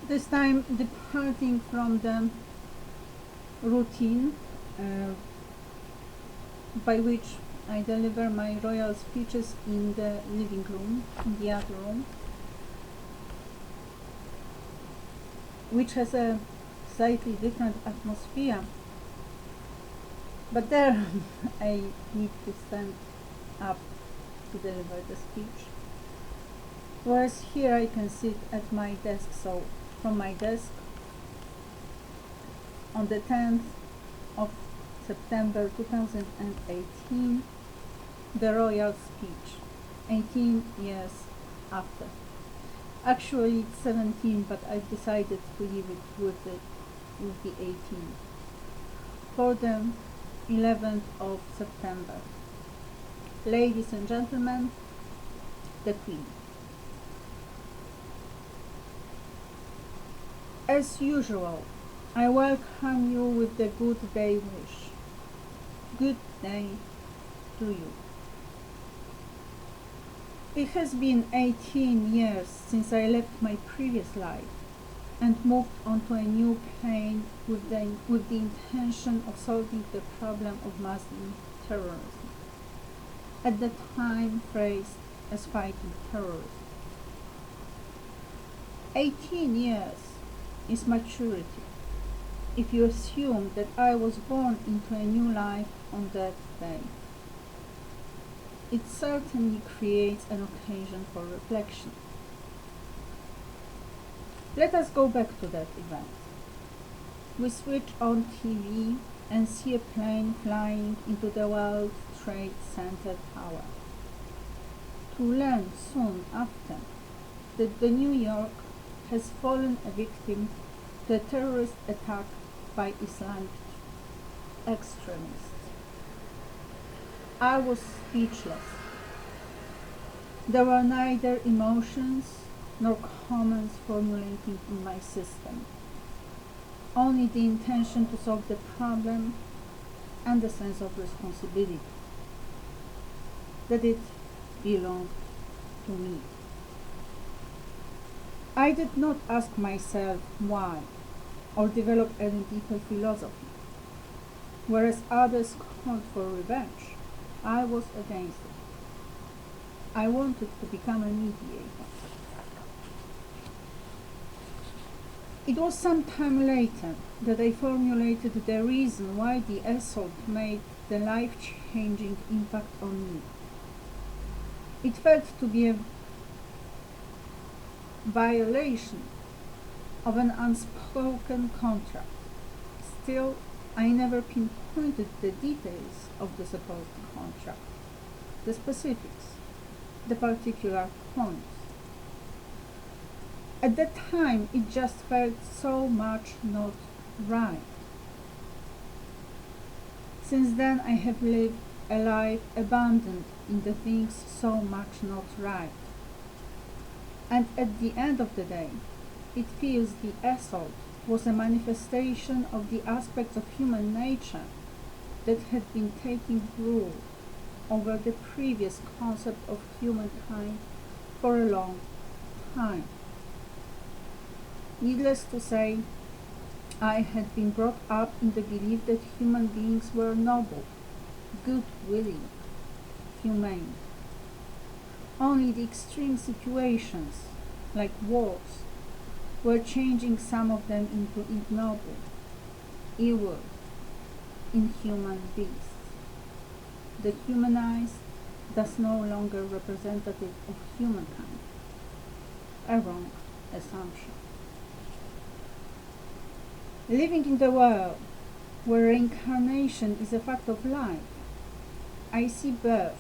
This time departing from the routine uh, by which I deliver my royal speeches in the living room, in the other room, which has a slightly different atmosphere. But there I need to stand up to deliver the speech. Whereas here I can sit at my desk, so from my desk on the 10th of September 2018, the royal speech, 18 years after. Actually it's 17, but I've decided to leave it with the 18. For the 11th of September. Ladies and gentlemen, the Queen. As usual, I welcome you with the good day wish. Good day to you. It has been 18 years since I left my previous life and moved on to a new plane with the intention of solving the problem of Muslim terrorism, at the time phrased as fighting terrorism. 18 years is maturity if you assume that I was born into a new life on that day. It certainly creates an occasion for reflection. Let us go back to that event. We switch on TV and see a plane flying into the World Trade Center tower, to learn soon after that the New York has fallen a victim to a terrorist attack by Islamic extremists. I was speechless. There were neither emotions nor comments formulating in my system, only the intention to solve the problem and the sense of responsibility, that it belonged to me. I did not ask myself why or develop any deeper philosophy. Whereas others called for revenge, I was against it. I wanted to become a mediator. It was some time later that I formulated the reason why the assault made the life-changing impact on me. It felt to be a violation of an unspoken contract. Still, I never pinpointed the details of the supposed contract, the specifics, the particular points. At that time, it just felt so much not right. Since then, I have lived a life abandoned in the things so much not right. And at the end of the day, it feels the assault was a manifestation of the aspects of human nature that had been taking rule over the previous concept of humankind for a long time. Needless to say, I had been brought up in the belief that human beings were noble, good-willing, humane. Only the extreme situations, like wars, were changing some of them into ignoble, evil, inhuman beasts. The humanized, thus no longer representative of humankind. A wrong assumption. Living in the world where reincarnation is a fact of life, I see birth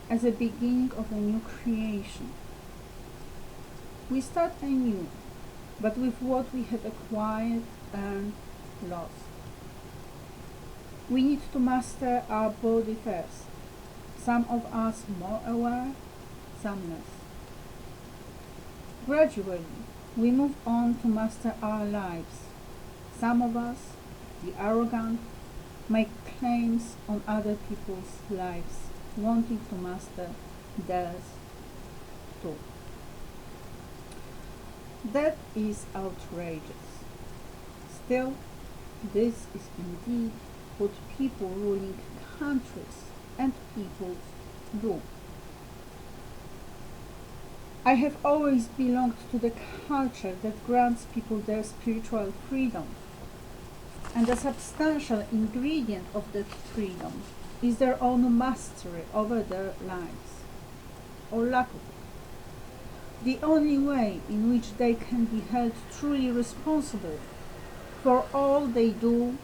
as a beginning of a new creation. We start anew, but with what we have acquired, earned, lost. We need to master our body first, some of us more aware, some less. Gradually, we move on to master our lives. Some of us, the arrogant, make claims on other people's lives, wanting to master theirs too. That is outrageous. Still, this is indeed what people ruling countries and peoples do. I have always belonged to the culture that grants people their spiritual freedom, and a substantial ingredient of that freedom is their own mastery over their lives, or lack of it. The only way in which they can be held truly responsible for all they do,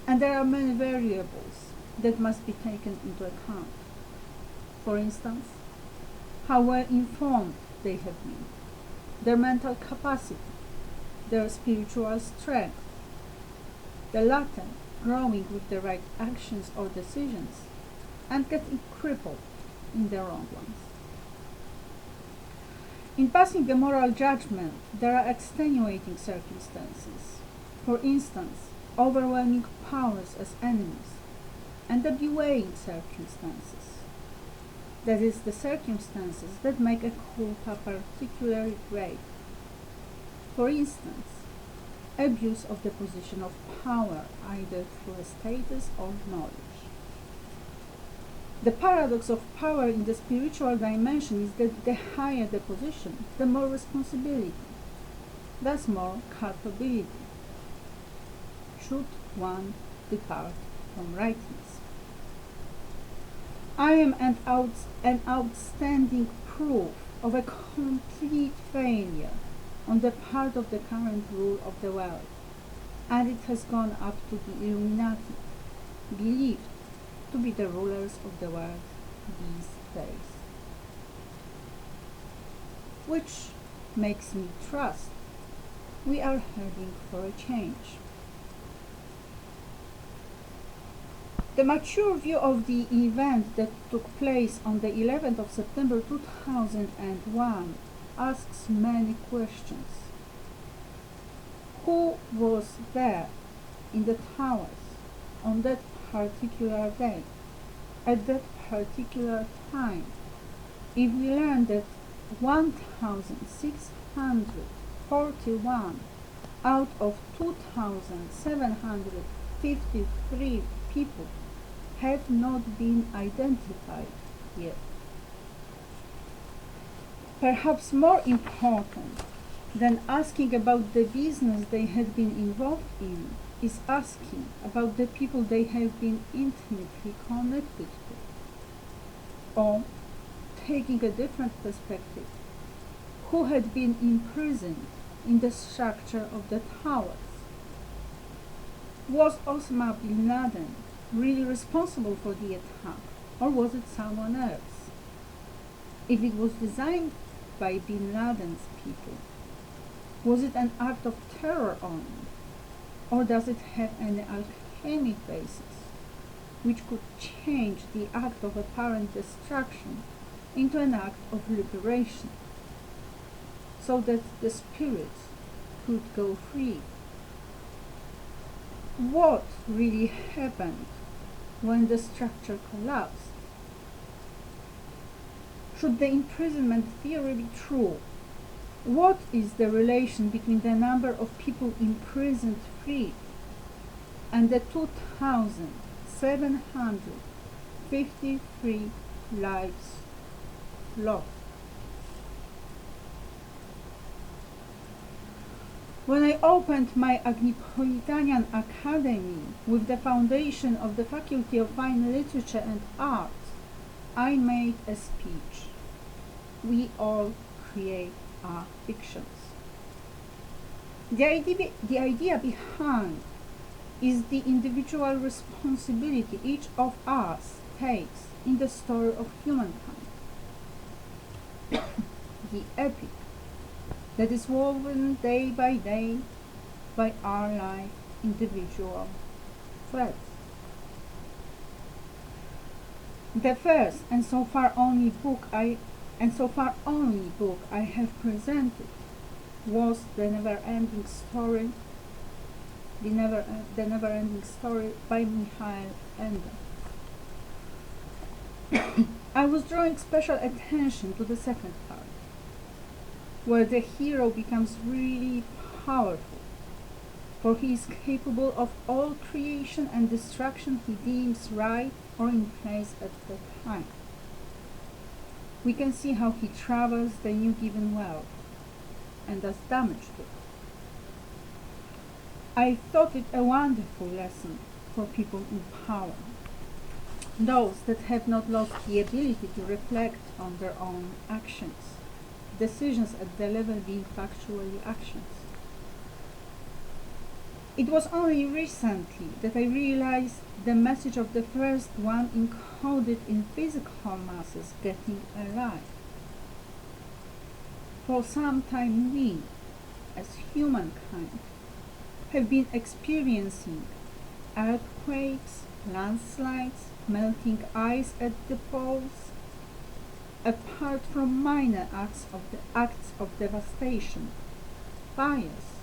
and there are many variables that must be taken into account. For instance, how well informed they have been, their mental capacity, their spiritual strength, the latter growing with the right actions or decisions and getting crippled in the wrong ones. In passing a moral judgment, there are extenuating circumstances. For instance, overwhelming powers as enemies, and the beweighing circumstances. That is, the circumstances that make a culpa particularly grave. For instance, abuse of the position of power, either through a status or knowledge. The paradox of power in the spiritual dimension is that the higher the position, the more responsibility, thus more culpability. Should one depart from rightness? I am an outstanding proof of a complete failure on the part of the current rule of the world, and it has gone up to the Illuminati, believed to be the rulers of the world these days. Which makes me trust we are heading for a change. The mature view of the event that took place on the 11th of September 2001 asks many questions. Who was there in the towers on that particular day, at that particular time? If we learn that 1,641 out of 2,753 people have not been identified yet. Perhaps more important than asking about the business they had been involved in is asking about the people they have been intimately connected to. Or, taking a different perspective, who had been imprisoned in the structure of the towers? Was Osama bin Laden really responsible for the attack, or was it someone else? If it was designed by bin Laden's people, was it an act of terror only, or does it have an alchemic basis, which could change the act of apparent destruction into an act of liberation, so that the spirits could go free? What really happened when the structure collapsed? Should the imprisonment theory be true, what is the relation between the number of people imprisoned free and the 2,753 lives lost? When I opened my Agnipolitanian Academy with the foundation of the Faculty of Fine Literature and Arts, I made a speech. We all create our fictions. The idea behind is the individual responsibility each of us takes in the story of humankind. The epic that is woven day by day by our life individual threads. The first and so far only book I have presented was The Never-Ending Story by Michael Ende. I was drawing special attention to the second part, where the hero becomes really powerful, for he is capable of all creation and destruction he deems right or in place at the time. We can see how he travels the new given world and does damage to it. I thought it a wonderful lesson for people in power, those that have not lost the ability to reflect on their own actions, decisions at the level being factually actions. It was only recently that I realized the message of the first one encoded in physical masses getting alive. For some time we, as humankind, have been experiencing earthquakes, landslides, melting ice at the poles, apart from minor acts of devastation, fires,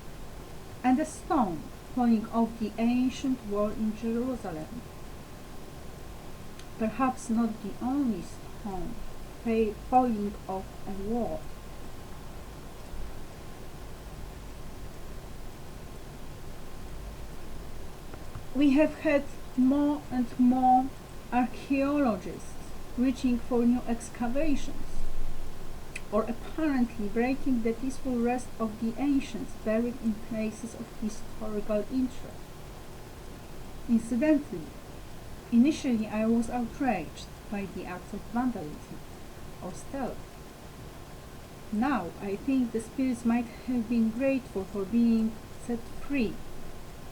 and a stone falling off the ancient wall in Jerusalem. Perhaps not the only stone falling off a wall. We have had more and more archaeologists reaching for new excavations, or apparently breaking the peaceful rest of the ancients buried in places of historical interest. Incidentally, initially I was outraged by the acts of vandalism or stealth. Now I think the spirits might have been grateful for being set free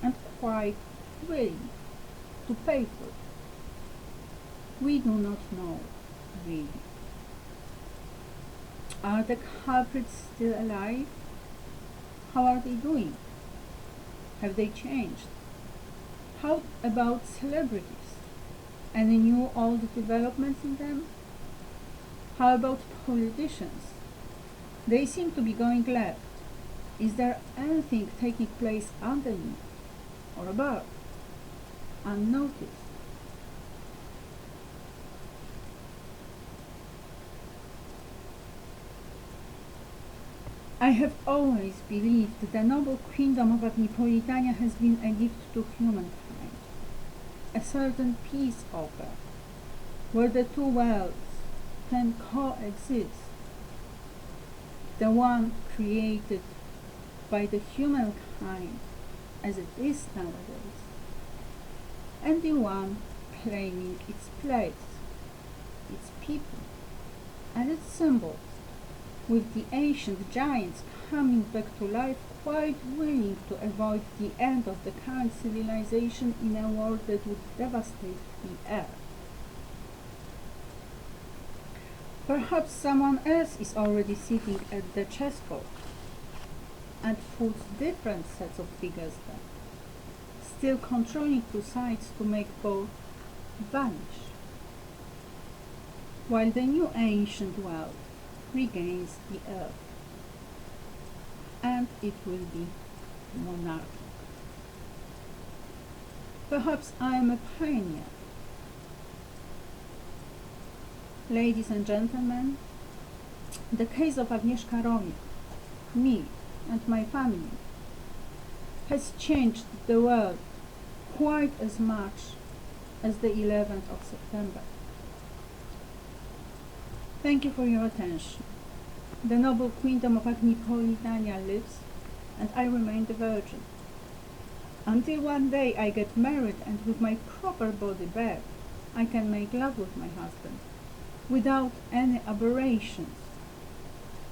and quite willing to pay for it. We do not know, really. Are the culprits still alive? How are they doing? Have they changed? How about celebrities? Any new old developments in them? How about politicians? They seem to be going left. Is there anything taking place underneath or above, unnoticed? I have always believed that the noble kingdom of Agnipolitania has been a gift to humankind, a certain peace offer, where the two worlds can coexist, the one created by the humankind as it is nowadays, and the one claiming its place, its people, and its symbols, with the ancient giants coming back to life, quite willing to avoid the end of the current civilization in a war that would devastate the earth. Perhaps someone else is already sitting at the chessboard and puts different sets of figures there, still controlling two sides to make both vanish, while the new ancient world regains the earth, and it will be monarchic. Perhaps I am a pioneer. Ladies and gentlemen, the case of Agnieszka Romiak, me and my family, has changed the world quite as much as the 11th of September. Thank you for your attention. The noble queendom of Agnipolitania lives, and I remain the virgin. Until one day I get married and with my proper body back, I can make love with my husband, without any aberrations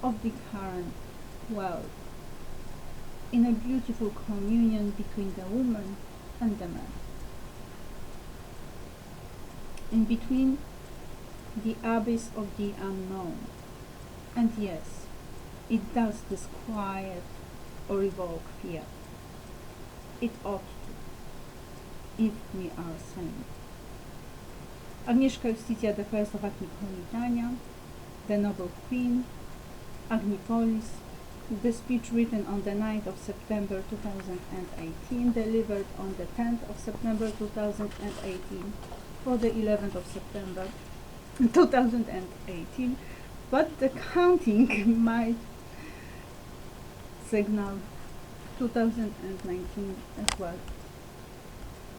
of the current world, in a beautiful communion between the woman and the man. In between the abyss of the unknown. And yes, it does disquiet or evoke fear. It ought to, if we are sane. Agnieszka Justitia I of Agnipolitania, the noble queen, Agnipolis, the speech written on the 9th of September 2018, delivered on the 10th of September 2018, for the 11th of September 2018, but the counting might Signal 2019 as well.